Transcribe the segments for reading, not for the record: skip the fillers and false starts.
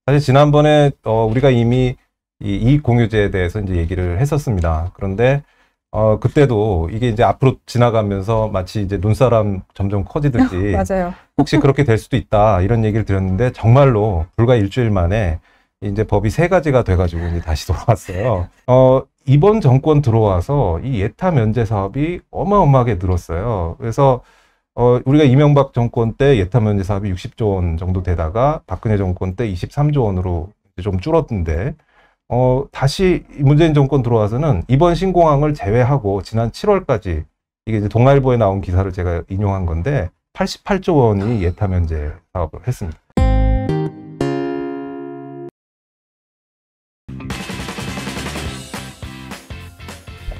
사실 지난번에 우리가 이미 이 이익공유제에 대해서 이제 얘기를 했었습니다. 그런데 그때도 이게 이제 앞으로 지나가면서 마치 이제 눈사람 점점 커지듯이 맞아요. 혹시 그렇게 될 수도 있다 이런 얘기를 드렸는데 정말로 불과 일주일 만에 이제 법이 3가지가 돼가지고 이제 다시 돌아왔어요. 이번 정권 들어와서 이 예타 면제 사업이 어마어마하게 늘었어요. 그래서 우리가 이명박 정권 때 예타 면제 사업이 60조 원 정도 되다가 박근혜 정권 때 23조 원으로 좀 줄었는데 다시 문재인 정권 들어와서는 이번 신공항을 제외하고 지난 7월까지 이게 이제 동아일보에 나온 기사를 제가 인용한 건데 88조 원이 예타 면제 사업을 했습니다.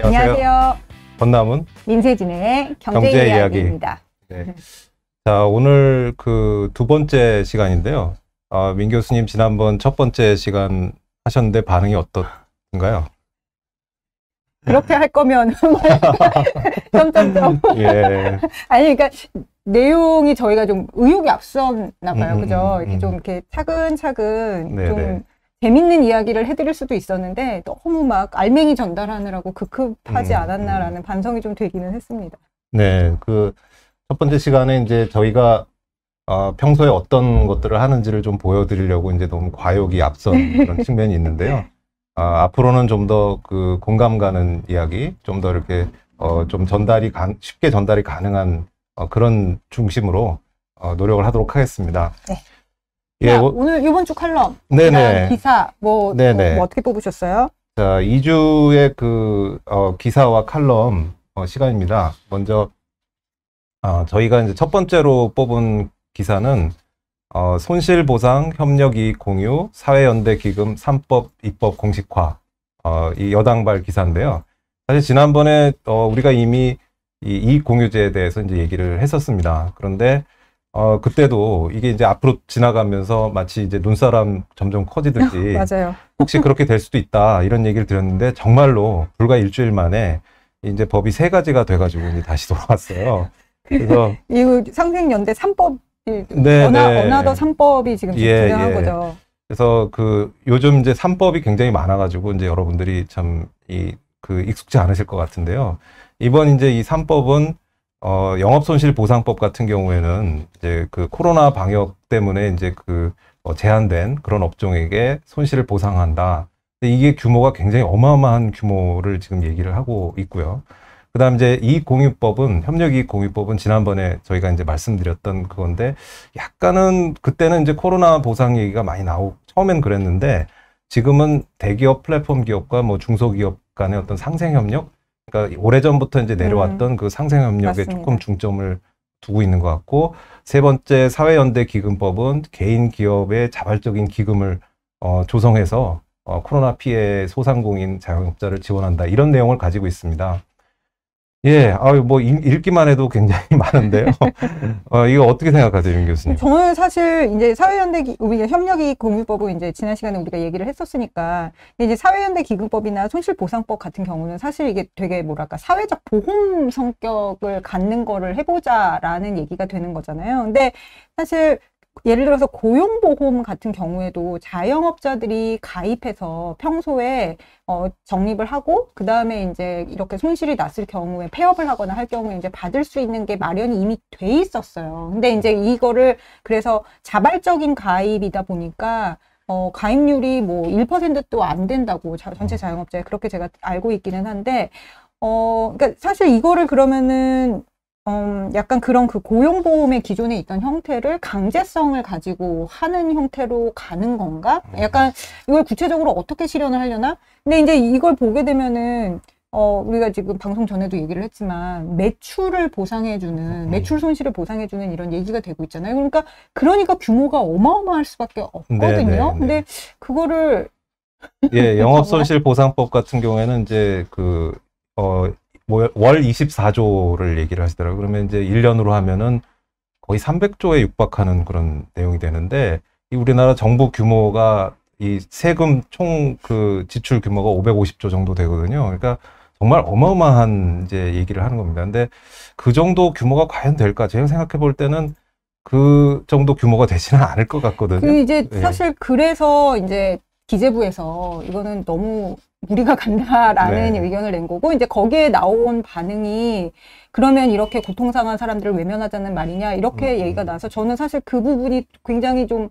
안녕하세요. 권남은 민세진의 경제 이야기입니다. 네. 자, 오늘 그 2번째 시간인데요. 민 교수님 지난번 첫 번째 시간 하셨는데 반응이 어떻던가요? 그렇게 할 거면 점점점. 예. 아니 그러니까 내용이 저희가 좀 의욕이 앞섰나 봐요. 그죠? 이렇게 좀 이렇게 차근차근 네네. 좀 재밌는 이야기를 해드릴 수도 있었는데 너무 막 알맹이 전달하느라고 급급하지 않았나라는 반성이 좀 되기는 했습니다. 네, 그 첫 번째 시간에 이제 저희가 평소에 어떤 것들을 하는지를 좀 보여드리려고 이제 너무 과욕이 앞선 그런 측면이 있는데요. 앞으로는 좀 더 그 공감 가는 이야기, 좀 더 이렇게 좀 쉽게 전달이 가능한 그런 중심으로 노력을 하도록 하겠습니다. 네. 예, 자, 오늘 이번 주 칼럼, 네네. 기사 뭐 어떻게 뽑으셨어요? 자, 2주의 그 기사와 칼럼 시간입니다. 먼저 저희가 이제 첫 번째로 뽑은 기사는 손실보상 협력이익 공유 사회연대 기금 3법 입법 공식화 이 여당발 기사인데요. 사실 지난번에 우리가 이미 이 이익공유제에 대해서 이제 얘기를 했었습니다. 그런데 그때도 이게 이제 앞으로 지나가면서 마치 이제 눈사람 점점 커지듯이 맞아요. 혹시 그렇게 될 수도 있다 이런 얘기를 드렸는데 정말로 불과 일주일 만에 이제 법이 3가지가 돼가지고 이제 다시 돌아왔어요. 그래서 이 상생연대 3법, 네, 어나더 3법이 지금 등장한 거죠. 그래서 그 요즘 이제 3법이 굉장히 많아가지고 이제 여러분들이 참 익숙지 않으실 것 같은데요. 이번 이제 이 3법은 영업손실보상법 같은 경우에는 이제 그 코로나 방역 때문에 이제 제한된 그런 업종에게 손실을 보상한다. 근데 이게 규모가 굉장히 어마어마한 규모를 지금 얘기를 하고 있고요. 그다음 이제 이익공유법은 협력이익공유법은 지난번에 저희가 이제 말씀드렸던 그건데 약간은 그때는 이제 코로나 보상 얘기가 많이 처음엔 그랬는데 지금은 대기업 플랫폼 기업과 뭐 중소기업 간의 어떤 상생협력, 그러니까 오래전부터 이제 내려왔던 그 상생협력에 맞습니다. 조금 중점을 두고 있는 것 같고, 3번째 사회연대 기금법은 개인 기업의 자발적인 기금을 조성해서 코로나 피해 소상공인 자영업자를 지원한다 이런 내용을 가지고 있습니다. 예, 뭐 읽기만 해도 굉장히 많은데요. 이거 어떻게 생각하세요, 민 교수님? 저는 사실 이제 사회연대 우리가 협력이익 공유법은 이제 지난 시간에 우리가 얘기를 했었으니까 이제 사회연대 기금법이나 손실보상법 같은 경우는 사실 이게 되게 뭐랄까 사회적 보험 성격을 갖는 거를 해보자라는 얘기가 되는 거잖아요. 근데 사실 예를 들어서 고용보험 같은 경우에도 자영업자들이 가입해서 평소에 적립을 하고 그 다음에 이제 이렇게 손실이 났을 경우에 폐업을 하거나 할 경우에 이제 받을 수 있는 게 마련이 이미 돼 있었어요. 근데 이제 이거를 그래서 자발적인 가입이다 보니까 가입률이 뭐 1%도 안 된다고 전체 자영업자에 그렇게 제가 알고 있기는 한데 그러니까 사실 이거를 그러면은 약간 그런 그 고용보험의 기존에 있던 형태를 강제성을 가지고 하는 형태로 가는 건가? 약간 이걸 구체적으로 어떻게 실현을 하려나? 근데 이제 이걸 보게 되면은, 우리가 지금 방송 전에도 얘기를 했지만, 매출을 보상해주는, 매출 손실을 보상해주는 이런 얘기가 되고 있잖아요. 그러니까 규모가 어마어마할 수밖에 없거든요. 네. 근데 그거를. 예, 영업손실보상법 같은 경우에는 이제 월 24조를 얘기를 하시더라고요. 그러면 이제 1년으로 하면은 거의 300조에 육박하는 그런 내용이 되는데, 이 우리나라 정부 규모가 이 세금 총 그 지출 규모가 550조 정도 되거든요. 그러니까 정말 어마어마한 이제 얘기를 하는 겁니다. 근데 그 정도 규모가 과연 될까? 제가 생각해 볼 때는 그 정도 규모가 되지는 않을 것 같거든요. 그 이제 예. 사실 그래서 이제 기재부에서 이거는 너무 무리가 간다라는 네. 의견을 낸 거고, 이제 거기에 나온 반응이 그러면 이렇게 고통상한 사람들을 외면하자는 말이냐 이렇게 얘기가 나서, 저는 사실 그 부분이 굉장히 좀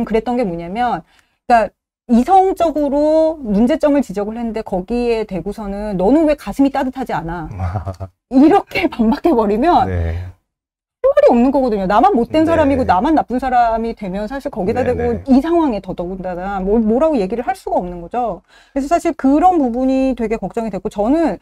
그랬던 게 뭐냐면, 그러니까 이성적으로 문제점을 지적을 했는데 거기에 대고서는 너는 왜 가슴이 따뜻하지 않아? 이렇게 반박해버리면 네. 할 말이 없는 거거든요. 나만 못된 네. 사람이고 나만 나쁜 사람이 되면 사실 거기다 네, 대고 네. 이 상황에 더더군다나 뭐라고 얘기를 할 수가 없는 거죠. 그래서 사실 그런 부분이 되게 걱정이 됐고, 저는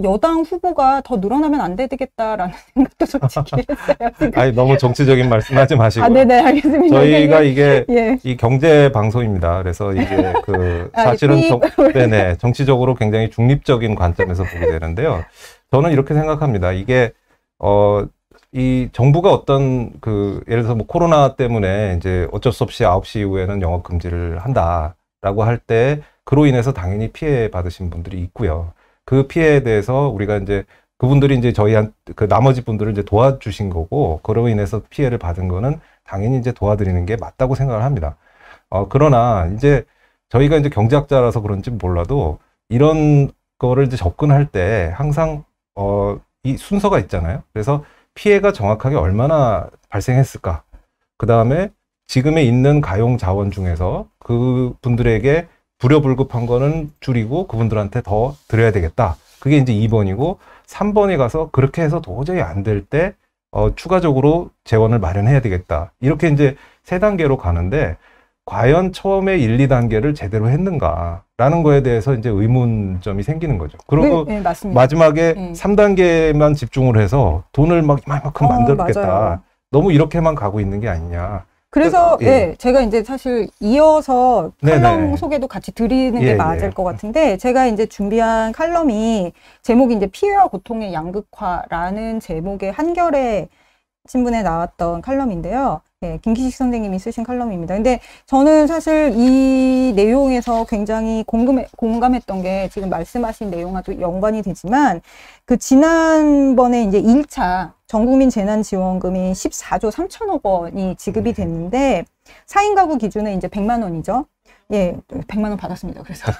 여당 후보가 더 늘어나면 안 되겠다라는 생각도 솔직히 했어요. 지금. 아니, 너무 정치적인 말씀하지 마시고. 네네, 알겠습니다. 저희가 이게 예. 이 경제 방송입니다. 그래서 이게 그 사실은 네네, 정치적으로 굉장히 중립적인 관점에서 보게 되는데요. 저는 이렇게 생각합니다. 이게 이 정부가 어떤 예를 들어서 뭐 코로나 때문에 이제 어쩔 수 없이 9시 이후에는 영업 금지를 한다라고 할 때 그로 인해서 당연히 피해 받으신 분들이 있고요. 그 피해에 대해서 우리가 이제 그분들이 이제 그 나머지 분들을 이제 도와주신 거고, 그로 인해서 피해를 받은 거는 당연히 이제 도와드리는 게 맞다고 생각을 합니다. 그러나 이제 저희가 이제 경제학자라서 그런지 몰라도 이런 거를 이제 접근할 때 항상 이 순서가 있잖아요. 그래서 피해가 정확하게 얼마나 발생했을까? 그 다음에 지금에 있는 가용 자원 중에서 그 분들에게 불효불급한 거는 줄이고 그분들한테 더 드려야 되겠다. 그게 이제 2번이고, 3번에 가서 그렇게 해서 도저히 안 될 때 추가적으로 재원을 마련해야 되겠다. 이렇게 이제 3단계로 가는데, 과연 처음에 1, 2단계를 제대로 했는가라는 거에 대해서 이제 의문점이 생기는 거죠. 그리고 네, 맞습니다. 마지막에 네. 3단계만 집중을 해서 돈을 막 이만큼 만들겠다. 맞아요. 너무 이렇게만 가고 있는 게 아니냐. 그래서 예. 제가 이제 사실 이어서 칼럼 네네. 소개도 같이 드리는 게 예, 맞을 예. 것 같은데, 제가 이제 준비한 칼럼이 제목이 이제 피해와 고통의 양극화라는 제목의 한겨레 신문에 나왔던 칼럼인데요. 예, 김기식 선생님이 쓰신 칼럼입니다. 근데 저는 사실 이 내용에서 굉장히 공감했던 게, 지금 말씀하신 내용하고 연관이 되지만, 그 지난번에 이제 1차 전국민 재난지원금이 14조 3천억 원이 지급이 됐는데, 4인 가구 기준에 이제 100만 원이죠. 예, 100만 원 받았습니다. 그래서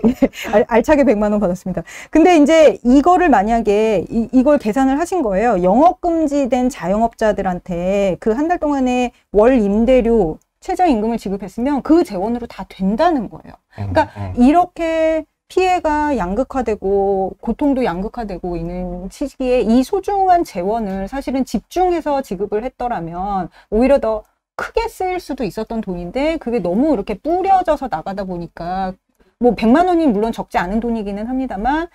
예, 알차게 100만 원 받았습니다. 근데 이제 이거를 만약에 이걸 계산을 하신 거예요. 영업 금지된 자영업자들한테 그 한 달 동안에 월 임대료 최저임금을 지급했으면 그 재원으로 다 된다는 거예요. 그러니까 이렇게 피해가 양극화되고 고통도 양극화되고 있는 시기에 이 소중한 재원을 사실은 집중해서 지급을 했더라면 오히려 더 크게 쓰일 수도 있었던 돈인데, 그게 너무 이렇게 뿌려져서 나가다 보니까, 뭐 100만 원이 물론 적지 않은 돈이기는 합니다만,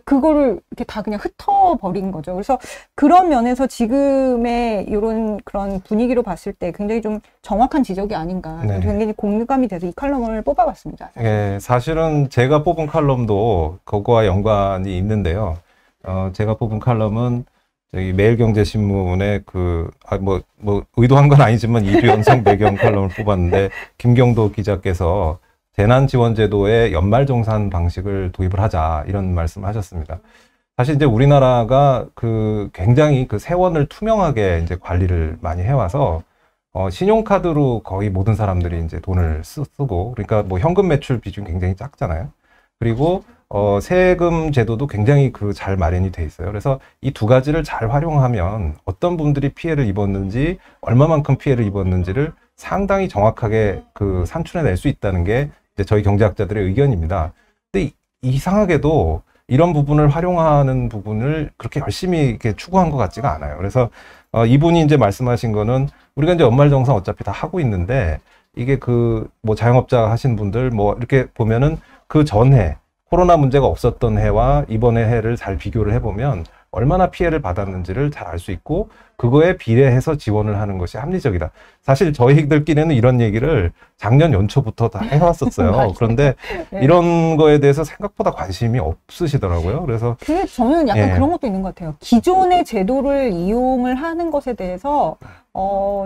그거를 이렇게 다 그냥 흩어버린 거죠. 그래서 그런 면에서 지금의 이런 그런 분위기로 봤을 때 굉장히 좀 정확한 지적이 아닌가, 네. 굉장히 공감이 돼서 이 칼럼을 뽑아봤습니다. 예, 사실은 제가 뽑은 칼럼도 그거와 연관이 있는데요. 제가 뽑은 칼럼은 저기 매일경제신문에 뭐 의도한 건 아니지만 2주 연속 매경 칼럼을 뽑았는데, 김경도 기자께서 재난지원제도의 연말정산 방식을 도입을 하자, 이런 말씀을 하셨습니다. 사실 이제 우리나라가 굉장히 세원을 투명하게 이제 관리를 많이 해와서, 신용카드로 거의 모든 사람들이 이제 돈을 쓰고, 그러니까 뭐 현금 매출 비중이 굉장히 작잖아요. 그리고 세금 제도도 굉장히 잘 마련이 돼 있어요. 그래서 이 두 가지를 잘 활용하면 어떤 분들이 피해를 입었는지, 얼마만큼 피해를 입었는지를 상당히 정확하게 산출해낼 수 있다는 게 이제 저희 경제학자들의 의견입니다. 근데 이상하게도 이런 부분을 활용하는 부분을 그렇게 열심히 이렇게 추구한 것 같지가 않아요. 그래서 이분이 이제 말씀하신 거는, 우리가 이제 연말정산 어차피 다 하고 있는데, 이게 뭐 자영업자 하신 분들 뭐 이렇게 보면은 그 전해 코로나 문제가 없었던 해와 이번의 해를 잘 비교를 해보면 얼마나 피해를 받았는지를 잘 알 수 있고, 그거에 비례해서 지원을 하는 것이 합리적이다. 사실 저희들끼리는 이런 얘기를 작년 연초부터 다 해왔었어요. 맞아요. 그런데 네. 이런 거에 대해서 생각보다 관심이 없으시더라고요. 그래서 그 저는 약간 예. 그런 것도 있는 것 같아요. 기존의 제도를 이용을 하는 것에 대해서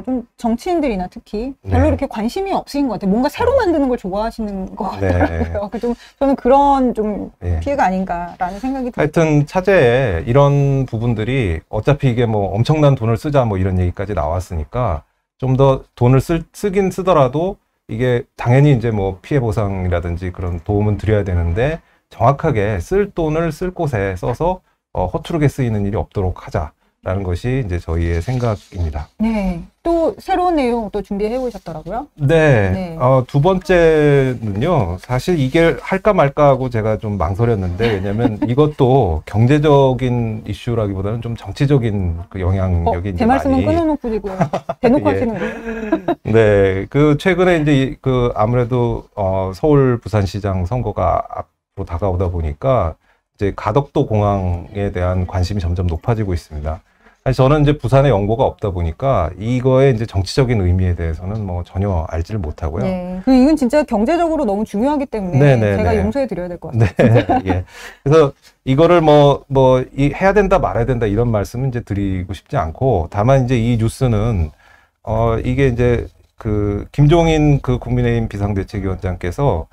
좀 정치인들이나 특히 별로 네. 이렇게 관심이 없으신 것 같아요. 뭔가 새로 만드는 걸 좋아하시는 것 네. 같아요. 좀 저는 그런 좀 예. 피해가 아닌가라는 생각이 들어요. 하여튼 차제에 이런 부분들이 어차피 이게 뭐 엄청난 돈을 쓰자 뭐 이런 얘기까지 나왔으니까 좀 더 돈을 쓰긴 쓰더라도 이게 당연히 이제 뭐 피해 보상이라든지 그런 도움은 드려야 되는데 정확하게 쓸 돈을 쓸 곳에 써서 허투루게 쓰이는 일이 없도록 하자라는 것이 이제 저희의 생각입니다. 네. 또 새로운 내용 또 준비해 오셨더라고요. 네. 네. 두 번째는요, 사실 이게 할까 말까 하고 제가 좀 망설였는데, 왜냐면 이것도 경제적인 이슈라기보다는 좀 정치적인 그 영향력이 제 이제 말씀은 많이. 끊어놓고 지금 대놓고 예. 하시는 거예요? 네. 최근에 이제 아무래도 서울 부산시장 선거가 앞으로 다가오다 보니까 이제 가덕도 공항에 대한 관심이 점점 높아지고 있습니다. 사실 저는 이제 부산에 연고가 없다 보니까 이거의 이제 정치적인 의미에 대해서는 뭐 전혀 알지를 못하고요. 네. 이건 진짜 경제적으로 너무 중요하기 때문에 네네네. 제가 용서해 드려야 될 것 같아요. 네. 예. 그래서 이거를 해야 된다 말아야 된다 이런 말씀은 이제 드리고 싶지 않고, 다만 이제 이 뉴스는 이게 이제 김종인 국민의힘 비상대책위원장께서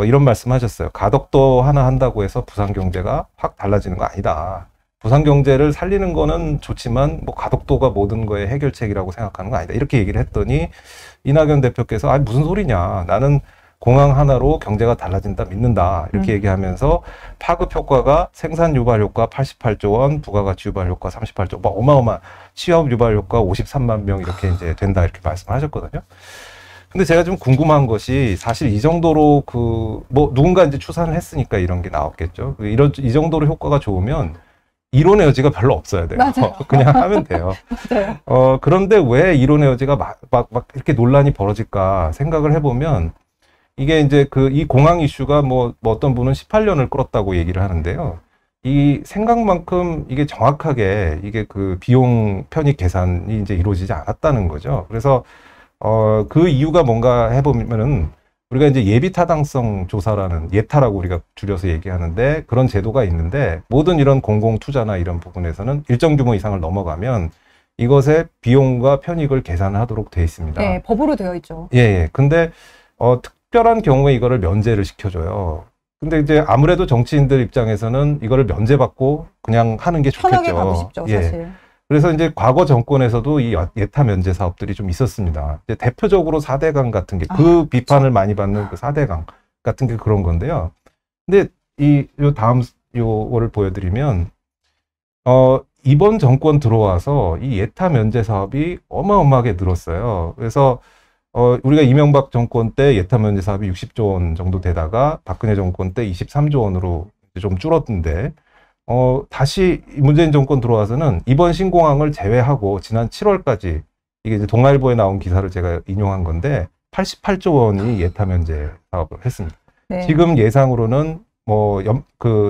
이런 말씀하셨어요. 가덕도 하나 한다고 해서 부산 경제가 확 달라지는 거 아니다. 부산 경제를 살리는 거는 좋지만 뭐 가덕도가 모든 거의 해결책이라고 생각하는 거 아니다. 이렇게 얘기를 했더니 이낙연 대표께서 무슨 소리냐. 나는 공항 하나로 경제가 달라진다 믿는다. 이렇게 얘기하면서 파급 효과가 생산 유발 효과 88조 원, 부가가치 유발 효과 38조, 뭐 어마어마한 취업 유발 효과 53만 명 이렇게 이제 된다 이렇게 말씀하셨거든요. 근데 제가 좀 궁금한 것이 사실 이 정도로 누군가 이제 추산을 했으니까 이런 게 나왔겠죠. 이 정도로 효과가 좋으면 이론의 여지가 별로 없어야 돼요. 맞아요. 그냥 하면 돼요. 맞아요. 그런데 왜 이론의 여지가 막 이렇게 논란이 벌어질까 생각을 해보면 이게 이제 이 공항 이슈가 뭐 어떤 분은 18년을 끌었다고 얘기를 하는데요. 이 생각만큼 이게 정확하게 이게 비용 편익 계산이 이제 이루어지지 않았다는 거죠. 그래서 그 이유가 뭔가 해보면은 우리가 이제 예비 타당성 조사라는 예타라고 우리가 줄여서 얘기하는데 그런 제도가 있는데 모든 이런 공공 투자나 이런 부분에서는 일정 규모 이상을 넘어가면 이것의 비용과 편익을 계산하도록 돼 있습니다. 네, 법으로 되어 있죠. 예. 근데 특별한 경우에 이거를 면제를 시켜줘요. 근데 이제 아무래도 정치인들 입장에서는 이거를 면제받고 그냥 하는 게 좋겠죠. 편하게 가고 싶죠, 사실. 그래서 이제 과거 정권에서도 이 예타 면제 사업들이 좀 있었습니다. 이제 대표적으로 4대강 같은 게 비판을 많이 받는 4대강 같은 게 그런 건데요. 근데 요거를 보여드리면 이번 정권 들어와서 이 예타 면제 사업이 어마어마하게 늘었어요. 그래서 우리가 이명박 정권 때 예타 면제 사업이 60조 원 정도 되다가 박근혜 정권 때 23조 원으로 좀 줄었는데 다시 문재인 정권 들어와서는 이번 신공항을 제외하고 지난 7월까지 이게 이제 동아일보에 나온 기사를 제가 인용한 건데 88조 원이 예타 면제 사업을 했습니다. 네. 지금 예상으로는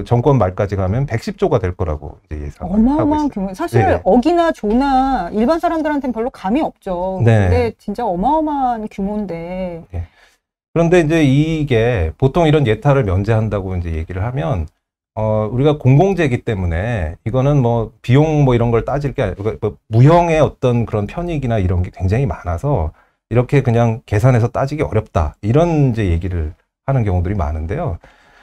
정권 말까지 가면 110조가 될 거라고 이제 예상을 하고 어마어마한 있어요. 규모. 사실 네. 억이나 조나 일반 사람들한테는 별로 감이 없죠. 네. 근데 진짜 어마어마한 규모인데. 그런데 이제 이게 보통 이런 예타를 면제한다고 이제 얘기를 하면 우리가 공공재이기 때문에 이거는 뭐 비용 뭐 이런 걸 따질 게 아니고 무형의 어떤 그런 편익이나 이런 게 굉장히 많아서 이렇게 그냥 계산해서 따지기 어렵다. 이런 이제 얘기를 하는 경우들이 많은데요.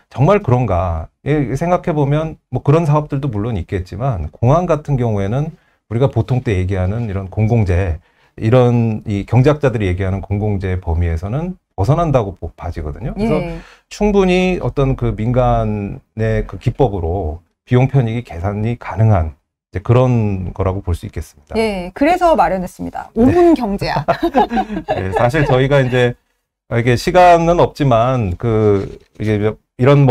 정말 그런가? 생각해보면 뭐 그런 사업들도 물론 있겠지만 공항 같은 경우에는 우리가 보통 때 얘기하는 이런 공공재, 이런 이 경제학자들이 얘기하는 공공재 범위에서는 벗어난다고 봐지거든요. 그래서 예. 충분히 어떤 민간의 기법으로 비용 편익이 계산이 가능한 이제 그런 거라고 볼 수 있겠습니다. 예, 그래서 마련했습니다. 5분 경제학. 네, 사실 저희가 이제 이게 시간은 없지만 이게 이런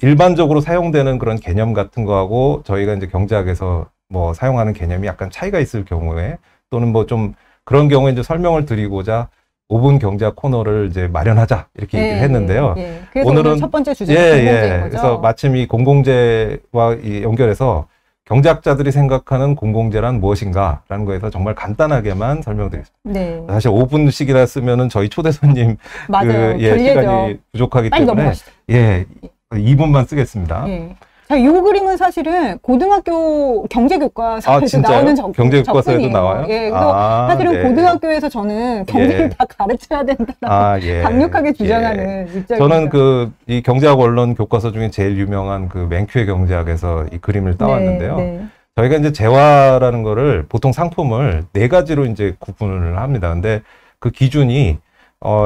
일반적으로 사용되는 그런 개념 같은 거하고 저희가 이제 경제학에서 사용하는 개념이 약간 차이가 있을 경우에 또는 좀 그런 경우에 이제 설명을 드리고자 5분 경제학 코너를 이제 마련하자 이렇게 얘기를 했는데요. 예. 그래서 오늘 첫 번째 주제가 공공재인 거죠. 그래서 마침 이 공공재와 연결해서 경제학자들이 생각하는 공공재란 무엇인가라는 거에서 정말 간단하게만 설명드리겠습니다. 네. 사실 5분씩이나 쓰면은 저희 초대 손님 맞아요. 시간이 부족하기 빨리 때문에 넘어가시죠. 2분만 쓰겠습니다. 예. 자, 이 그림은 사실은 고등학교 경제교과서에도 진짜요? 나오는 경제교과서에도 접근이에요. 나와요? 예, 그래서 사실은 네. 고등학교에서 저는 경제를 예. 다 가르쳐야 된다라고 예. 강력하게 주장하는 입장입니다. 저는 이 경제학 원론 교과서 중에 제일 유명한 그 맨큐의 경제학에서 이 그림을 따왔는데요. 네. 저희가 이제 재화라는 거를 보통 상품을 4가지로 이제 구분을 합니다. 근데 그 기준이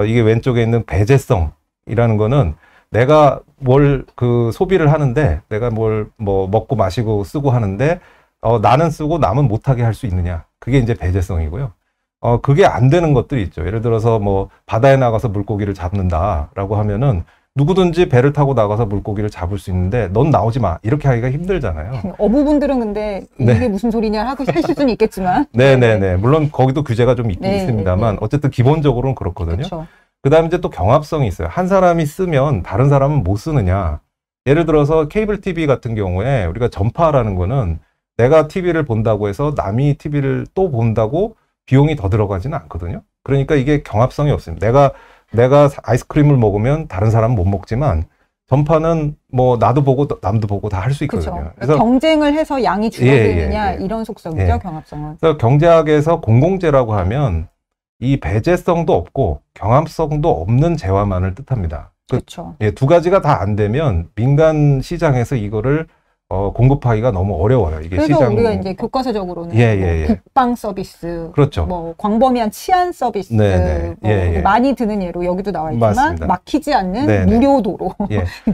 이게 왼쪽에 있는 배제성이라는 거는 내가 뭘 소비를 하는데 내가 뭘 뭐 먹고 마시고 쓰고 하는데 나는 쓰고 남은 못하게 할 수 있느냐. 그게 이제 배제성이고요. 그게 안 되는 것들이 있죠. 예를 들어서 뭐 바다에 나가서 물고기를 잡는다라고 하면은 누구든지 배를 타고 나가서 물고기를 잡을 수 있는데 넌 나오지 마. 이렇게 하기가 힘들잖아요. 어부분들은 근데 이게 무슨 소리냐 하실 수는 있겠지만. 네네네. 물론 거기도 규제가 좀 있긴 네, 있습니다만 네. 어쨌든 기본적으로는 그렇거든요. 그렇죠. 그다음에 이제 또 경합성이 있어요. 한 사람이 쓰면 다른 사람은 못 쓰느냐. 예를 들어서 케이블 TV 같은 경우에 우리가 전파라는 거는 내가 TV를 본다고 해서 남이 TV를 또 본다고 비용이 더 들어가지는 않거든요. 그러니까 이게 경합성이 없습니다. 내가 아이스크림을 먹으면 다른 사람은 못 먹지만 전파는 뭐 나도 보고 남도 보고 다 할 수 있거든요. 그렇죠. 그래서 경쟁을 해서 양이 줄어드느냐 이런 속성이죠. 경합성은. 그래서 경제학에서 공공재라고 하면 이 배제성도 없고 경합성도 없는 재화만을 뜻합니다. 그렇죠. 2가지가 다 안 되면 민간 시장에서 이거를 공급하기가 너무 어려워요. 이게 그래서 시장 우리가 이제 교과서적으로는 뭐 국방 서비스, 그렇죠. 뭐 광범위한 치안 서비스, 뭐 많이 드는 예로 여기도 나와 있지만 맞습니다. 막히지 않는 무료 도로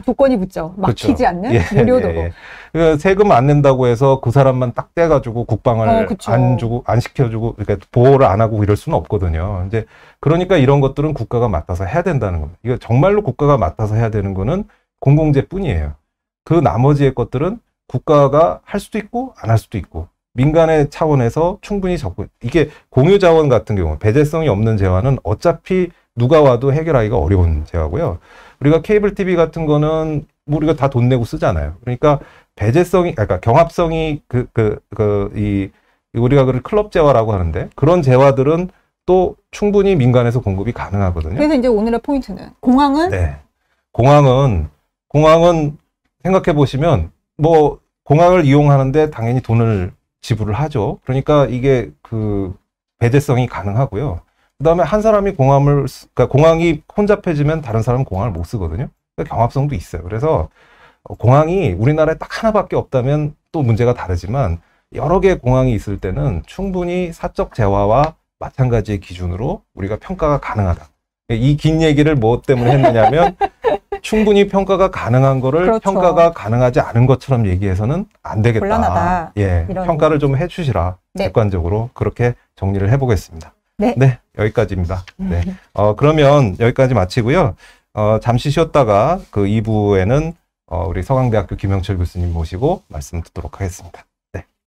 조건이 붙죠. 막히지 그렇죠. 않는 무료 도로. 그러니까 세금 안 낸다고 해서 그 사람만 딱 떼가지고 국방을 그렇죠. 안 시켜주고 그러니까 보호를 안 하고 이럴 수는 없거든요. 이제 그러니까 이런 것들은 국가가 맡아서 해야 된다는 겁니다. 이거 정말로 국가가 맡아서 해야 되는 거는 공공재뿐이에요. 그 나머지의 것들은 국가가 할 수도 있고 안 할 수도 있고 민간의 차원에서 충분히 이게 공유자원 같은 경우 배제성이 없는 재화는 어차피 누가 와도 해결하기가 어려운 재화고요. 우리가 케이블 TV 같은 거는 뭐 우리가 다 돈 내고 쓰잖아요. 그러니까 그러니까 경합성이 우리가 그걸 클럽 재화라고 하는데 그런 재화들은 또 충분히 민간에서 공급이 가능하거든요. 그래서 이제 오늘의 포인트는 공항은 공항은 생각해 보시면 뭐 공항을 이용하는데 당연히 돈을 지불을 하죠. 그러니까 이게 배제성이 가능하고요. 그다음에 한 사람이 그러니까 공항이 혼잡해지면 다른 사람은 공항을 못 쓰거든요. 그러니까 경합성도 있어요. 그래서 공항이 우리나라에 딱 하나밖에 없다면 또 문제가 다르지만 여러 개의 공항이 있을 때는 충분히 사적 재화와 마찬가지의 기준으로 우리가 평가가 가능하다. 이 긴 얘기를 뭐 때문에 했느냐면 충분히 평가가 가능한 거를 평가가 가능하지 않은 것처럼 얘기해서는 안 되겠다. 곤란하다. 평가를 좀 해주시라. 객관적으로 그렇게 정리를 해보겠습니다. 네, 여기까지입니다. 그러면 여기까지 마치고요. 잠시 쉬었다가 그 2부에는 우리 서강대학교 김영철 교수님 모시고 말씀 듣도록 하겠습니다.